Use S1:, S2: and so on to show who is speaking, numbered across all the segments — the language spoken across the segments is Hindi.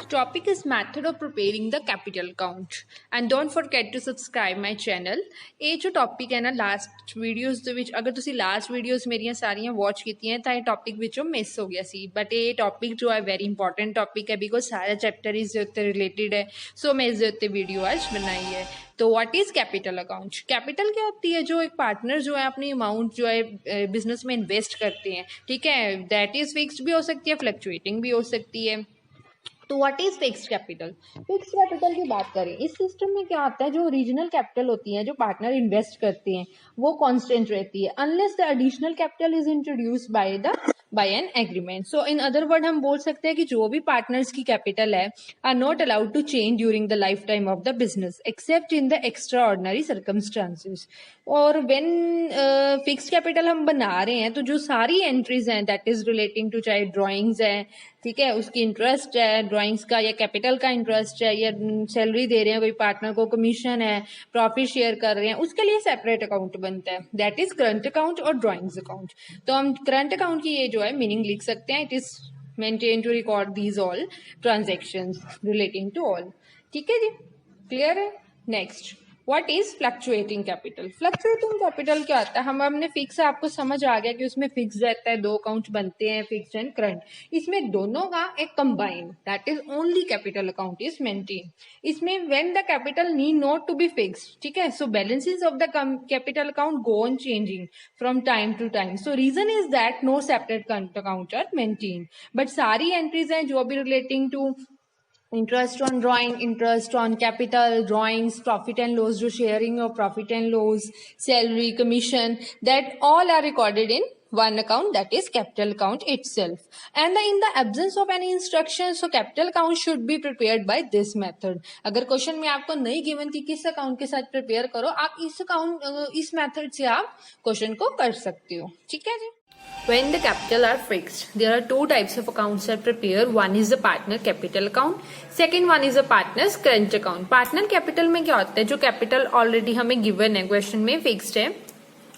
S1: Topic is method of preparing the capital account and don't forget to subscribe my channel। ਇਹ ਜੋ ਟੌਪਿਕ ਹੈ ਨਾ ਲਾਸਟ ਵੀਡੀਓਜ਼ ਦੇ ਵਿੱਚ ਅਗਰ ਤੁਸੀਂ ਲਾਸਟ ਵੀਡੀਓਜ਼ ਮੇਰੀਆਂ ਸਾਰੀਆਂ ਵਾਚ ਕੀਤੀਆਂ ਤਾਂ ਇਹ ਟੌਪਿਕ ਵਿੱਚੋਂ ਮਿਸ ਹੋ ਗਿਆ ਸੀ ਬਟ ਇਹ ਟੌਪਿਕ ਜੋ ਹੈ ਵੈਰੀ ਇੰਪੋਰਟੈਂਟ ਟੌਪਿਕ ਹੈ ਬਿਕੋਜ਼ ਸਾਰਾ ਚੈਪਟਰ ਇਸ ਦੇ ਉੱਤੇ ਰਿਲੇਟਡ ਹੈ ਸੋ ਮੈਂ ਇਸ ਦੇ ਉੱਤੇ ਵੀਡੀਓ ਅੱਜ बनाई है। तो what is capital account? Capital क्या होती है? जो एक पार्टनर जो है अपनी अमाउंट जो है बिजनेस में इन्वेस्ट करते हैं, ठीक है, दैट इज फिक्स्ड भी हो सकती है, फ्लक्चुएटिंग भी हो सकती है। तो what is fixed capital? Fixed capital की बात करें इस सिस्टम में क्या होता है, जो ओरिजिनल कैपिटल होती है जो पार्टनर इन्वेस्ट करते हैं वो कांस्टेंट रहती है unless the additional capital is introduced by an agreement. So in other word हम बोल सकते हैं कि जो भी पार्टनर्स की कैपिटल है are not allowed to change during the life time of the business except in the extra ordinary circumstances. और व्हेन फिक्स्ड कैपिटल हम बना रहे हैं तो जो सारी एंट्रीज हैं दैट इज रिलेटिंग टू, चाहे ड्राइंग्स है, ठीक है, उसकी इंटरेस्ट है ड्राइंग्स का, या कैपिटल का इंटरेस्ट है, या सैलरी दे रहे हैं कोई पार्टनर को, कमीशन है, प्रॉफिट शेयर कर रहे हैं, उसके लिए सेपरेट अकाउंट बनता है, दैट इज करंट अकाउंट और ड्राइंग्स अकाउंट। तो हम करंट अकाउंट की ये जो है मीनिंग लिख सकते हैं, it is maintain to record these all transactions relating to all. ठीक है जी, क्लियर है। Next, what is fluctuating capital? Fluctuating capital क्या होता है? हमने फिक्स, आपको समझ आ गया कि उसमें फिक्स रहता है, दो अकाउंट बनते हैं, फिक्स एंड करंट। इसमें दोनों का एक combined that is only capital account is maintain. इसमें when the capital need not to be fix, ठीक है, so balances of the capital account go on changing from time to time. So reason is that no separate current account are maintain, but सारी एंट्रीज हैं जो भी relating to interest on drawing, interest on capital, drawings, profit and loss, जो sharing of profit and loss, salary, commission, that all are recorded in one account, that is capital account itself। And in the absence of any instruction, so capital account should be prepared by this method। अगर क्वेश्चन में आपको नहीं गिवन कि किस अकाउंट के साथ प्रिपेयर करो, आप इस मेथड से आप क्वेश्चन को कर सकते हो। ठीक है जी। When the capital are fixed, there are two types of accounts are prepared. One is the partner capital account, second one is the partner's current account। partner capital में क्या होता है, जो कैपिटल ऑलरेडी हमें गिवन है क्वेश्चन में फिक्स्ड है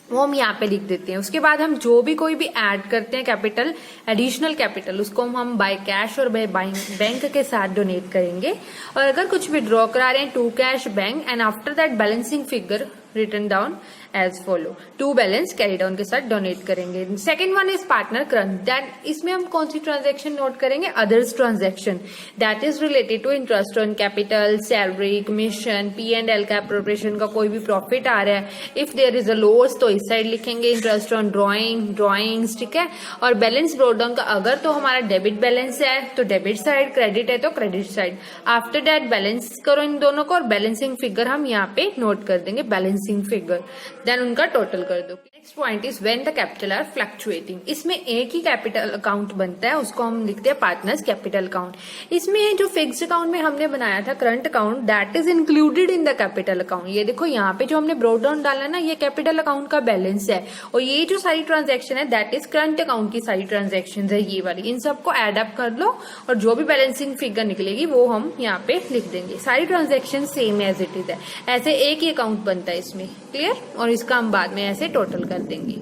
S1: वो हम यहाँ पे लिख देते हैं। उसके बाद हम जो भी कोई भी ऐड करते हैं कैपिटल, एडिशनल कैपिटल, उसको हम बाय कैश और बाय बैंक के साथ डोनेट करेंगे। और अगर कुछ विड्रॉ करा रहे हैं to cash bank and after that balancing figure return down as follow, to balance carry down के साथ डोनेट करेंगे। Second one is partner current, that इसमें हम कौन सी ट्रांजेक्शन नोट करेंगे, others transaction, that is related to interest on capital, salary, commission, P&L का प्रोपरेशन का कोई भी प्रॉफिट आ रहा है। If there is a loss तो इस साइड लिखेंगे इंटरेस्ट ऑन ड्राइंग्स, ठीक है। और बैलेंस ब्रॉट डाउन का अगर तो हमारा डेबिट बैलेंस है तो डेबिट साइड, क्रेडिट है तो credit side. After that balance करो इन दोनों को और बैलेंसिंग फिगर हम यहाँ पे नोट कर देंगे, बैलेंसिंग फिगर, देन उनका टोटल कर दो। Next point is when the capital R fluctuating. इसमें एक ही कैपिटल अकाउंट बनता है, उसको हम लिखते हैं पार्टनर्स कैपिटल अकाउंट। इसमें जो फिक्स्ड अकाउंट में हमने बनाया था current account, that is included in the capital account. ये देखो यहाँ पे जो हमने ब्रोड डाउन डाला ना, ये कैपिटल अकाउंट का बैलेंस है और ये जो सारी ट्रांजेक्शन है दैट इज करंट अकाउंट की सारी ट्रांजेक्शन है, ये वाली। इन सबको एड अप कर लो और जो भी बैलेंसिंग फिगर निकलेगी वो हम यहाँ पे लिख देंगे। सारी transaction same as it is है, ऐसे एक ही अकाउंट बनता है इसमें, क्लियर। और इसका हम बाद में ऐसे टोटल कर देंगे।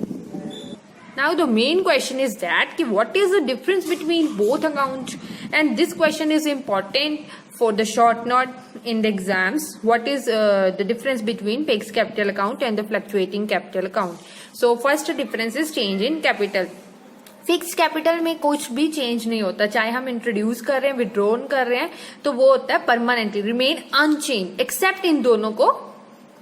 S1: Now the main question is that कि what is the difference between both accounts, and this question is important for the short note in the exams. What is the difference between fixed capital account and the fluctuating capital account? So first difference is change in capital। Fix capital में कुछ भी चेंज नहीं होता, चाहे हम इंट्रोड्यूस कर रहे हैं, विड्रॉन कर रहे हैं, तो वो होता है permanently remain unchange except in दोनों को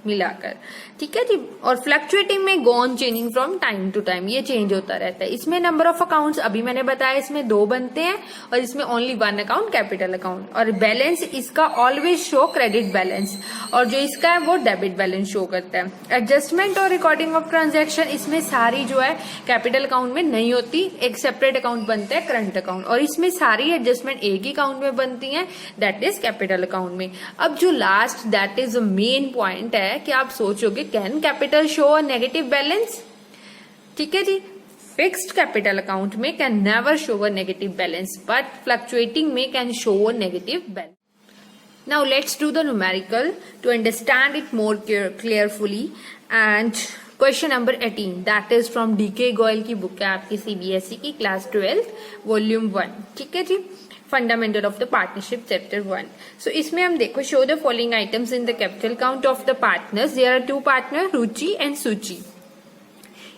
S1: मिलाकर, ठीक है जी। और फ्लक्चुएटिंग में go on changing from time to time, ये चेंज होता रहता है। इसमें नंबर ऑफ अकाउंट्स अभी मैंने बताया इसमें दो बनते हैं और इसमें only one account capital account. और बैलेंस इसका ऑलवेज शो क्रेडिट बैलेंस और जो इसका है वो डेबिट बैलेंस शो करता है। एडजस्टमेंट और रिकॉर्डिंग ऑफ ट्रांजेक्शन इसमें सारी जो है कैपिटल अकाउंट में नहीं होती, एक सेपरेट अकाउंट बनता है करंट अकाउंट और इसमें सारी एडजस्टमेंट एक ही अकाउंट में बनती है, दैट इज कैपिटल अकाउंट में। अब जो last that is main point है कि आप सोचोगे can capital show a negative balance, ठीक है जी। फिक्स्ड कैपिटल अकाउंट में can never show a negative balance but fluctuating में can show a negative balance. Now let's do the numerical to understand it more carefully and question number 18 that is from DK Goyal की बुक है आपकी सीबीएसई की क्लास 12 वॉल्यूम 1, ठीक है जी, fundamental of the partnership chapter 1। So इसमें हम देखो, show the following items in the capital count of the partners, there are 2 partner Ruchi and Suchi.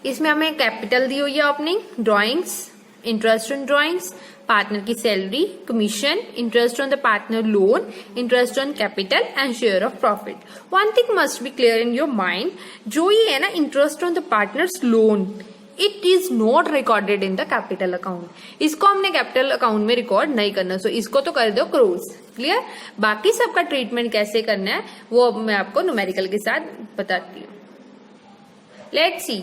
S1: इसमें हमें कैपिटल दी हुई है opening, drawings, interest on drawings, partner की salary, commission, interest on the partner loan, interest on capital and share of profit. One thing must be clear in your mind, जो ये है ना interest on the partners loan, it is not recorded in the capital account. इसको हमने कैपिटल अकाउंट में रिकॉर्ड नहीं करना, सो इसको तो कर दो क्लोज, क्लियर। बाकी सबका ट्रीटमेंट कैसे करना है वो अब मैं आपको न्यूमेरिकल के साथ बताती हूँ। लेट्स सी,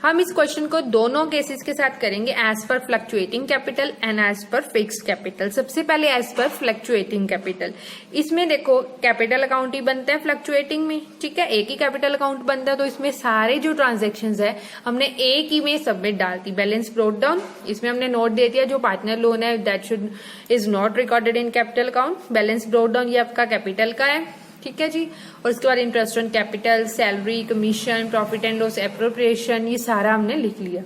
S1: हम इस क्वेश्चन को दोनों केसेस के साथ करेंगे, as per fluctuating capital and as per fixed capital. सबसे पहले एज पर फ्लक्चुएटिंग कैपिटल। इसमें देखो कैपिटल अकाउंट ही बनता है फ्लक्चुएटिंग में, ठीक है, एक ही कैपिटल अकाउंट बनता है, तो इसमें सारे जो ट्रांजेक्शन्स है हमने एक ही में सबमिट डाल दी। बैलेंस ब्रोट डाउन, इसमें हमने नोट दे दिया जो पार्टनर लोन है that should is not recorded in capital account. Balance brought down ये आपका कैपिटल का है, ठीक है जी। और उसके बाद interest on capital, salary, commission, profit and loss appropriation, ये सारा हमने लिख लिया।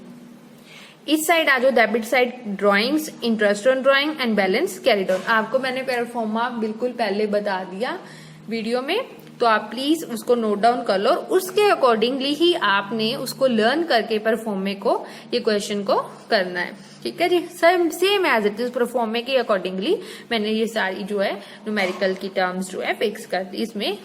S1: इस साइड आ जाओ, debit side, drawings, interest on drawing and balance carried on. आपको मैंने परफॉर्मा बिल्कुल पहले बता दिया वीडियो में, तो आप प्लीज उसको नोट डाउन कर लो, उसके अकॉर्डिंगली ही आपने उसको लर्न करके परफॉर्मे को ये क्वेश्चन को करना है, ठीक है जी। सेम एज इट इज परफॉर्मे के अकॉर्डिंगली मैंने ये सारी जो है न्यूमेरिकल की टर्म्स जो है फिक्स कर दी, इसमें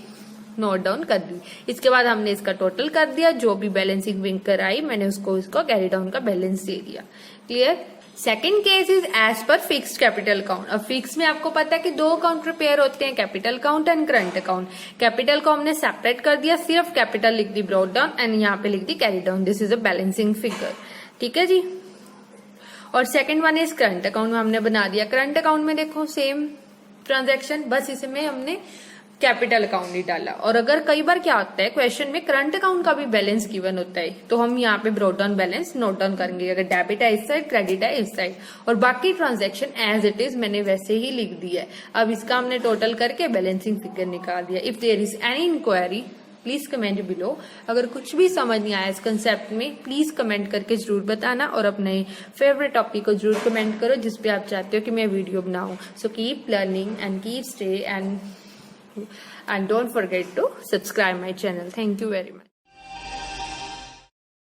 S1: नोट डाउन कर दी। इसके बाद हमने इसका टोटल कर दिया, जो भी बैलेंसिंग विंकर आई मैंने उसको इसको कैरी डाउन का बैलेंस दे दिया, clear. Second case is as per fixed capital account. अब फिक्स में आपको पता है कि 2 अकाउंट प्रिपेयर होते हैं, capital account and current account. Capital को हमने सेपरेट कर दिया, सिर्फ कैपिटल लिख दी ब्रॉट डाउन एंड यहाँ पे लिख दी carry down, this is a balancing figure, ठीक है जी। और second one is current account में हमने बना दिया। करंट अकाउंट में देखो सेम ट्रांजैक्शन, बस इसमें हमने कैपिटल अकाउंट ही डाला। और अगर कई बार क्या होता है क्वेश्चन में करंट अकाउंट का भी बैलेंस गिवन होता है, तो हम यहाँ पे brought down balance note down करेंगे, अगर डेबिट है इस साइड, क्रेडिट है इस साइड, और बाकी ट्रांजैक्शन एज इट इज मैंने वैसे ही लिख दिया है। अब इसका हमने टोटल करके बैलेंसिंग फिगर निकाल दिया। If there is any inquiry please comment below. अगर कुछ भी समझ नहीं आया इस कंसेप्ट में प्लीज कमेंट करके जरूर बताना, और अपने फेवरेट टॉपिक को जरूर कमेंट करो जिस पे आप चाहते हो कि मैं वीडियो बनाऊं। So keep learning and keep stay and don't forget to subscribe my channel. Thank you very much.